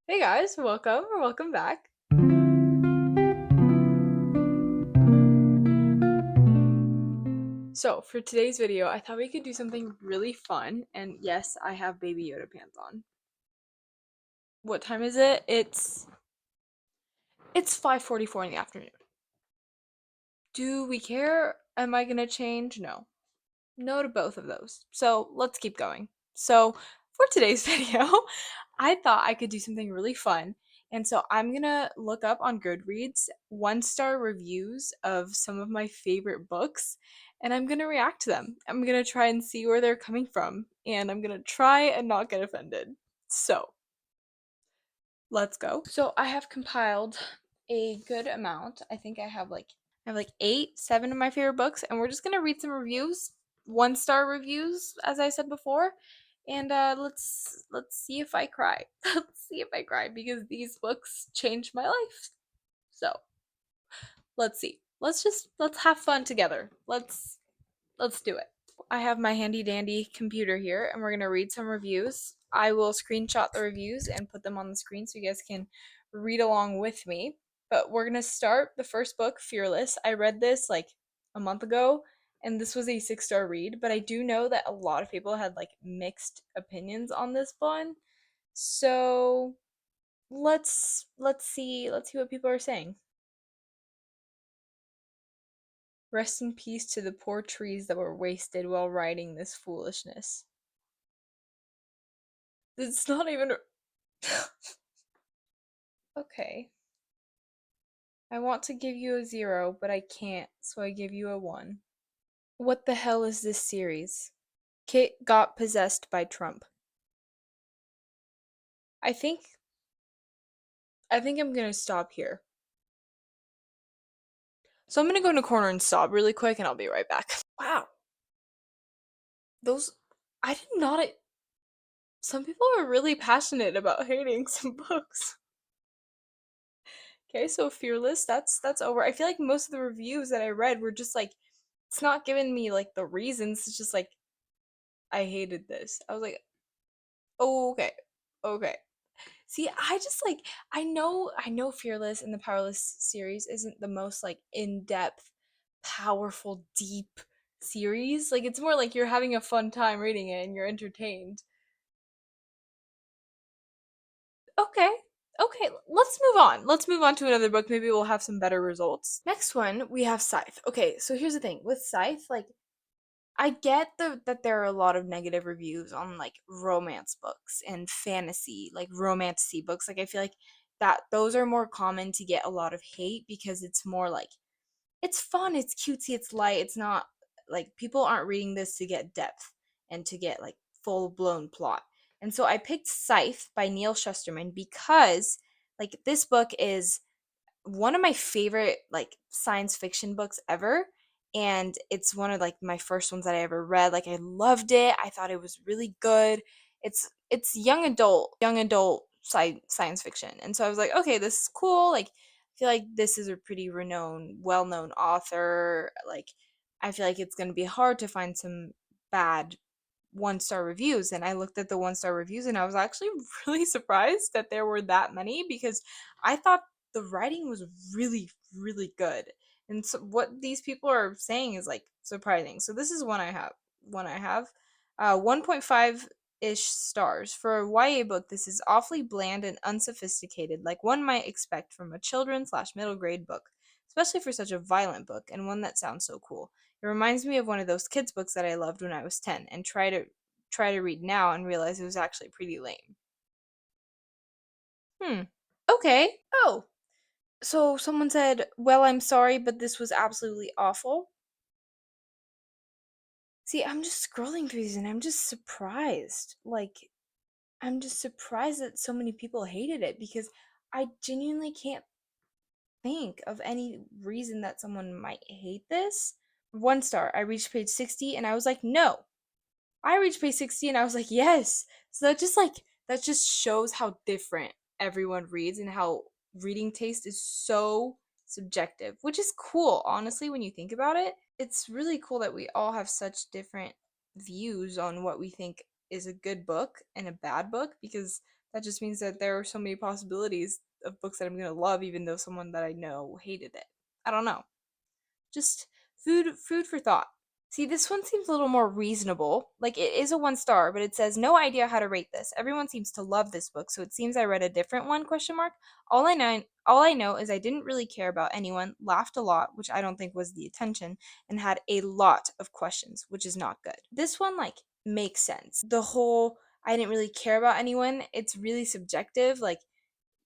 Hey guys, welcome or welcome back. So, for today's video, I thought we could do something really fun, and yes, I have Baby Yoda pants on. What time is it? It's 5:44 in the afternoon. Do we care? Am I gonna change? No. No to both of those. So, let's keep going. So, for today's video, I thought I could do something really fun. And so I'm gonna look up on Goodreads 1-star reviews of some of my favorite books, and I'm gonna react to them. I'm gonna try and see where they're coming from, and I'm gonna try and not get offended. So, let's go. So I have compiled a good amount. I think I have like 7 of my favorite books, and we're just gonna read some reviews, 1-star reviews, as I said before, and let's see if I cry. Let's see if I cry because these books changed my life. So let's see. Let's have fun together. Let's do it. I have my handy dandy computer here and we're going to read some reviews. I will screenshot the reviews and put them on the screen so you guys can read along with me. But we're going to start the first book, Fearless. I read this like a month ago and this was a 6-star read, but I do know that a lot of people had like mixed opinions on this one. So let's see what people are saying. Rest in peace to the poor trees that were wasted while writing this foolishness. It's not even. Okay. I want to give you a 0, but I can't, so I give you a 1. What the hell is this series? Kit got possessed by Trump. I think I think I'm gonna stop here. So I'm gonna go in a corner and stop really quick and I'll be right back. Wow. Those I did not some people are really passionate about hating some books. Okay, so Fearless, that's over. I feel like most of the reviews that I read were just like it's not giving me like the reasons. It's just like I hated this. I was like, oh, okay, okay. See, I just like I know Fearless and the Powerless series isn't the most like in-depth, powerful, deep series. Like it's more like you're having a fun time reading it and you're entertained. Okay. Okay, let's move on. Let's move on to another book. Maybe we'll have some better results. Next one, we have Scythe. Okay, so here's the thing. With Scythe, like I get that there are a lot of negative reviews on like romance books and fantasy, like romantasy books. Like I feel like that those are more common to get a lot of hate because it's more like it's fun, it's cutesy, it's light. It's not like people aren't reading this to get depth and to get like full blown plot. And so I picked Scythe by Neil Shusterman because like this book is one of my favorite like science fiction books ever, and it's one of like my first ones that I ever read. Like I loved it. I thought it was really good. It's young adult science fiction. And so I was like, okay, this is cool. Like I feel like this is a pretty renowned, well-known author. Like I feel like it's going to be hard to find some bad 1-star reviews, and I looked at the 1-star reviews and I was actually really surprised that there were that many because I thought the writing was really really good. And so what these people are saying is like surprising. So this is one I have 1.5 ish stars. For a YA book, this is awfully bland and unsophisticated, like one might expect from a children slash middle grade book, especially for such a violent book and one that sounds so cool. It reminds me of one of those kids books that I loved when I was 10 and try to read now and realize it was actually pretty lame. Hmm. Okay. Oh. So someone said, "Well, I'm sorry, but this was absolutely awful." See, I'm just scrolling through these and I'm just surprised. Like I'm just surprised that so many people hated it because I genuinely can't think of any reason that someone might hate this. 1 star. I reached page 60 and I was like, "No." I reached page 60 and I was like, yes. So that just shows how different everyone reads and how reading taste is so subjective, which is cool, honestly, when you think about it. It's really cool that we all have such different views on what we think is a good book and a bad book because that just means that there are so many possibilities of books that I'm gonna love, even though someone that I know hated it. I don't know. Just food for thought. See, this one seems a little more reasonable. Like it is a 1 star, but it says no idea how to rate this. Everyone seems to love this book, so it seems I read a different one, question mark. All I know is I didn't really care about anyone, laughed a lot, which I don't think was the intention, and had a lot of questions, which is not good. This one like makes sense. The whole I didn't really care about anyone, it's really subjective. Like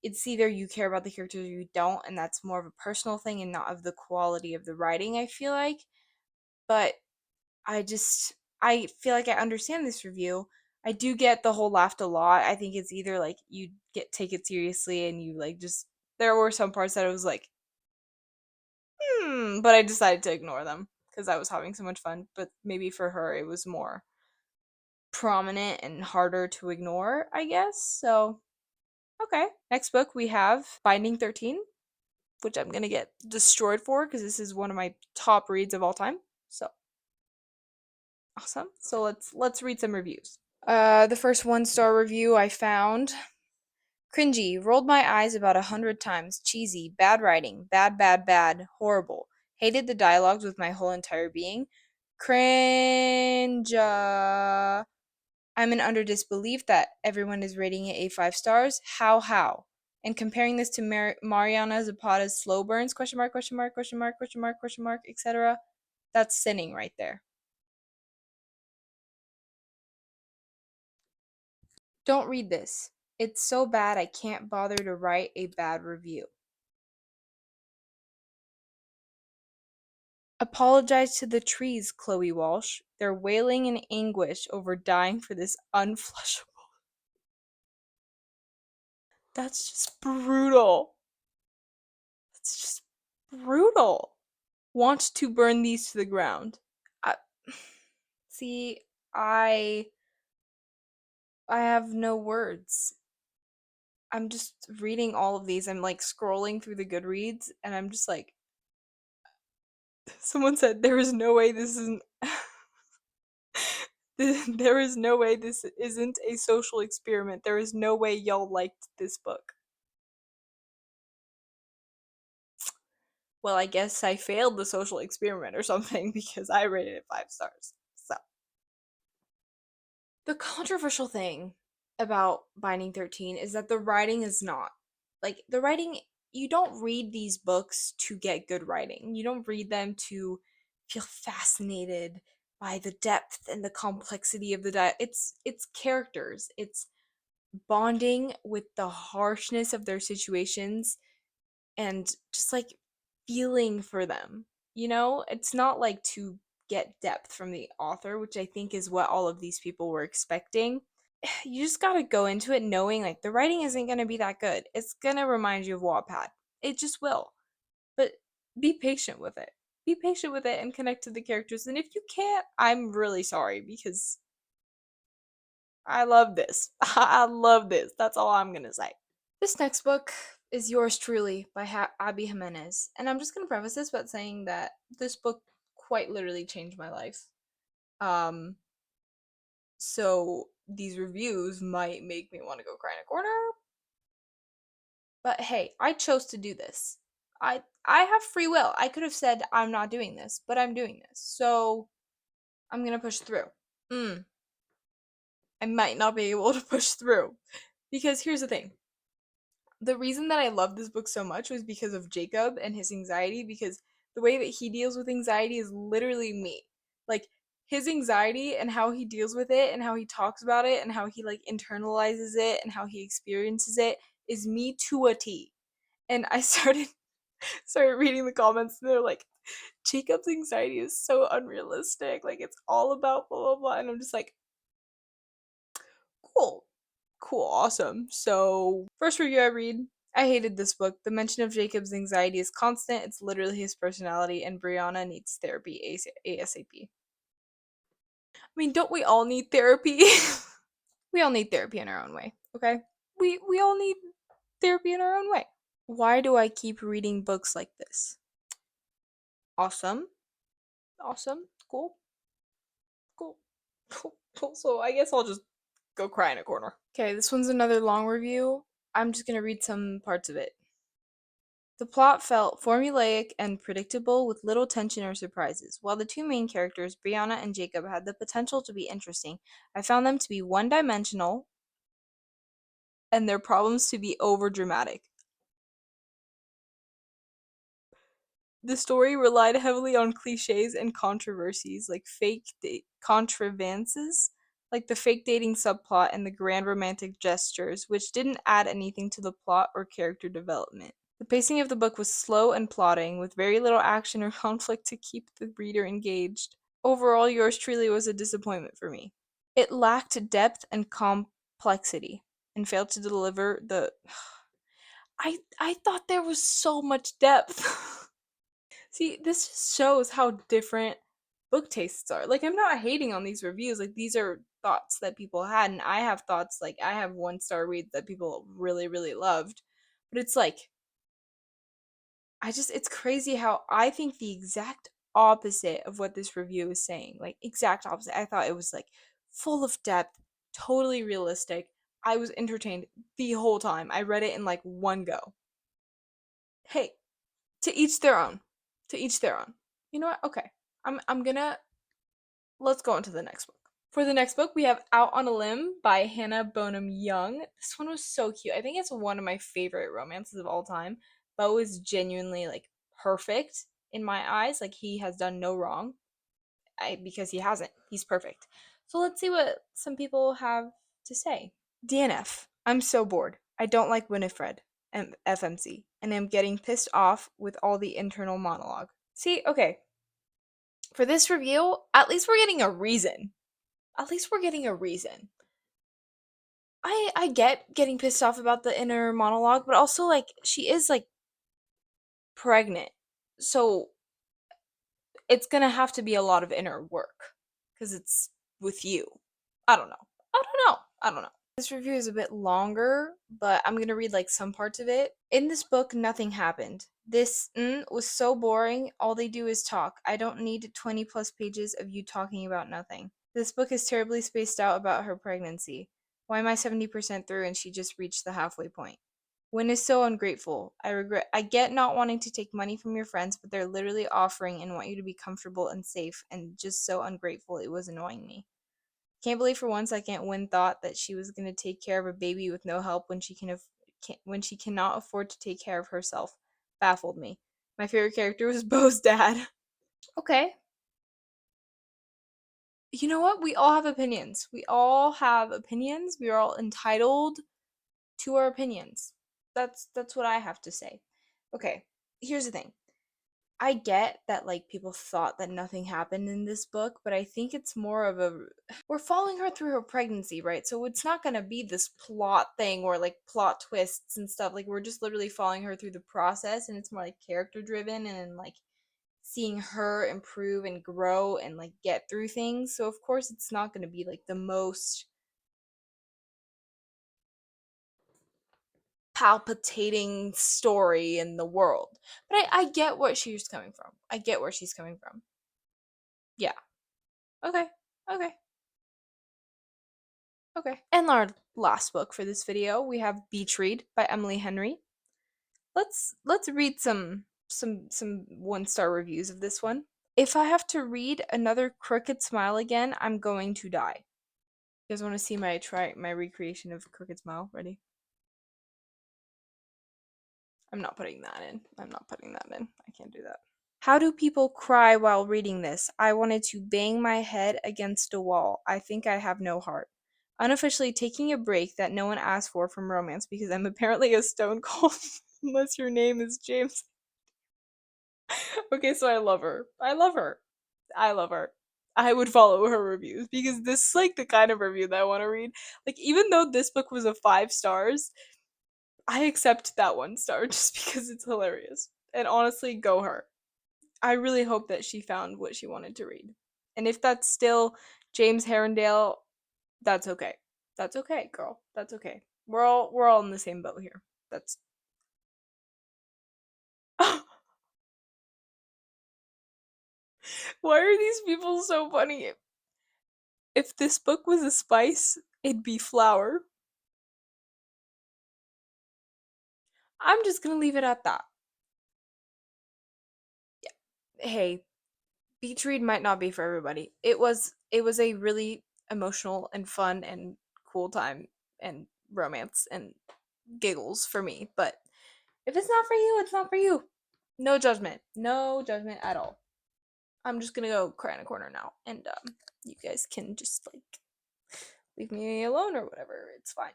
it's either you care about the characters or you don't, and that's more of a personal thing and not of the quality of the writing, I feel like. But I feel like I understand this review. I do get the whole laughed a lot. I think it's either like you get take it seriously and you like just there were some parts that I was like, but I decided to ignore them because I was having so much fun. But maybe for her it was more prominent and harder to ignore, I guess. So okay. Next book we have Binding 13, which I'm gonna get destroyed for because this is one of my top reads of all time. So awesome. So let's read some reviews. The first 1 star review I found. Cringy, rolled my eyes about 100 times, cheesy, bad writing, bad, bad, bad, horrible. Hated the dialogues with my whole entire being. Cringe. I'm in utter disbelief that everyone is rating it a 5 stars. How? And comparing this to Mariana Zapata's slow burns, question mark, question mark, question mark, question mark, question mark, etc. That's sinning right there. Don't read this. It's so bad I can't bother to write a bad review. Apologize to the trees, Chloe Walsh. They're wailing in anguish over dying for this unflushable. That's just brutal. That's just brutal. Want to burn these to the ground. I, see, I I have no words. I'm just reading all of these. I'm like scrolling through the Goodreads and I'm just like someone said there is no way this isn't there is no way this isn't a social experiment. There is no way y'all liked this book. Well, I guess I failed the social experiment or something because I rated it 5 stars. So, the controversial thing about Binding 13 is that the writing is not. Like, the writing, you don't read these books to get good writing. You don't read them to feel fascinated by the depth and the complexity of the it's characters. It's bonding with the harshness of their situations and just like feeling for them. It's not like to get depth from the author, which I think is what all of these people were expecting. You just got to go into it knowing like the writing isn't going to be that good. It's going to remind you of Wattpad. It just will. But be patient with it. Be patient with it and connect to the characters. And if you can't, I'm really sorry because I love this. I love this. That's all I'm going to say. This next book is Yours Truly by Abby Jimenez. And I'm just going to preface this by saying that this book quite literally changed my life. Um, so these reviews might make me want to go cry in a corner. But hey, I chose to do this. I have free will. I could have said I'm not doing this, but I'm doing this. So I'm going to push through. I might not be able to push through. Because here's the thing. The reason that I love this book so much was because of Jacob and his anxiety, because the way that he deals with anxiety is literally me. Like his anxiety and how he deals with it and how he talks about it and how he like internalizes it and how he experiences it is me to a T. And I started reading the comments and they're like, Jacob's anxiety is so unrealistic. Like it's all about blah blah blah. And I'm just like, cool. Cool, awesome. So, first review I read. I hated this book. The mention of Jacob's anxiety is constant. It's literally his personality, and Brianna needs therapy ASAP. I mean, don't we all need therapy? We all need therapy in our own way, okay? We all need therapy in our own way. Why do I keep reading books like this? Awesome. Awesome. Cool. Cool. Cool. Cool. So I guess I'll just go cry in a corner. Okay, this one's another long review. I'm just gonna read some parts of it. The plot felt formulaic and predictable with little tension or surprises. While the two main characters, Brianna and Jacob, had the potential to be interesting, I found them to be one dimensional and their problems to be overdramatic. The story relied heavily on cliches and controversies, like contrivances, like the fake dating subplot and the grand romantic gestures, which didn't add anything to the plot or character development. The pacing of the book was slow and plodding, with very little action or conflict to keep the reader engaged. Overall, yours truly was a disappointment for me. It lacked depth and complexity, and failed to deliver the. I thought there was so much depth. See, this just shows how different book tastes are. Like, I'm not hating on these reviews. Like, these are thoughts that people had, and I have thoughts, like, I have one-star reads that people really, really loved. But it's like, it's crazy how I think the exact opposite of what this review is saying. Like, exact opposite. I thought it was, like, full of depth, totally realistic. I was entertained the whole time. I read it in, like, one go. Hey, to each their own. To each their own. You know what? Okay. I'm gonna let's go on to the next book. For the next book, we have Out on a Limb by Hannah Bonham Young. This one was so cute. I think it's one of my favorite romances of all time. Bo is genuinely like perfect in my eyes. Like he has done no wrong. Because he hasn't. He's perfect. So let's see what some people have to say. DNF. I'm so bored. I don't like Winifred and FMC, and I'm getting pissed off with all the internal monologue. See, okay, for this review, at least we're getting a reason. At least we're getting a reason. I get getting pissed off about the inner monologue, but also like she is like pregnant. So it's going to have to be a lot of inner work cuz it's with you. I don't know. I don't know. I don't know. This review is a bit longer, but I'm going to read like some parts of it. In this book, nothing happened. This was so boring. All they do is talk. I don't need 20 plus pages of you talking about nothing. This book is terribly spaced out about her pregnancy. Why am I 70% through and she just reached the halfway point? Wynn is so ungrateful. I get not wanting to take money from your friends, but they're literally offering and want you to be comfortable and safe and just so ungrateful it was annoying me. Can't believe for one second Wynn thought that she was going to take care of a baby with no help when when she cannot afford to take care of herself. Baffled me. My favorite character was Bo's dad. Okay. You know what? We all have opinions. We all have opinions. We are all entitled to our opinions. That's what I have to say. Okay. Here's the thing. I get that like people thought that nothing happened in this book, but I think it's more of a we're following her through her pregnancy, right? So it's not going to be this plot thing or like plot twists and stuff. Like we're just literally following her through the process and it's more like character driven and like seeing her improve and grow and like get through things. So of course it's not going to be like the most palpitating story in the world. But I get what she's coming from. I get where she's coming from. Yeah. Okay. Okay. Okay. And our last book for this video, we have Beachread by Emily Henry. Let's read some one-star reviews of this one. If I have to read another Crooked Smile again, I'm going to die. You guys want to see my recreation of Crooked Smile? Ready? I'm not putting that in. I'm not putting that in. I can't do that. How do people cry while reading this? I wanted to bang my head against a wall. I think I have no heart. Unofficially taking a break that no one asked for from romance because I'm apparently a stone cold unless your name is James. Okay, so I love her. I love her. I love her. I would follow her reviews because this is like the kind of review that I want to read. Like even though this book was a 5 stars, I accept that 1 star just because it's hilarious. And honestly, go her. I really hope that she found what she wanted to read. And if that's still James Herondale, that's okay. That's okay, girl. That's okay. We're all in the same boat here. That's Why are these people so funny? If this book was a spice, It'd be flour. I'm just gonna leave it at that. Hey, Beachread might not be for everybody. It was a really emotional and fun and cool time and romance and giggles for me, but if it's not for you, it's not for you. No judgment. No judgment at all. I'm just gonna go cry in a corner now, and you guys can just like leave me alone or whatever. It's fine.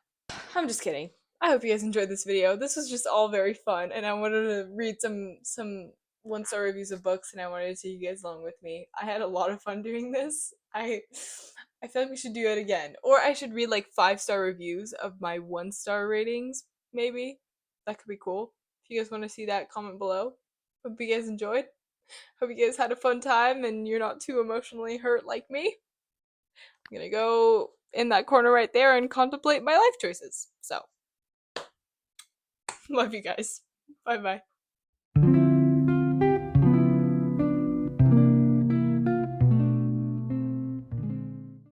I'm just kidding. I hope you guys enjoyed this video. This was just all very fun, and I wanted to read some one-star reviews of books, and I wanted to take you guys along with me. I had a lot of fun doing this. I feel like we should do it again, or I should read like 5-star reviews of my one-star ratings. Maybe that could be cool. If you guys want to see that, comment below. Hope you guys enjoyed. Hope you guys had a fun time, and you're not too emotionally hurt like me. I'm gonna go in that corner right there and contemplate my life choices. So, love you guys. Bye bye.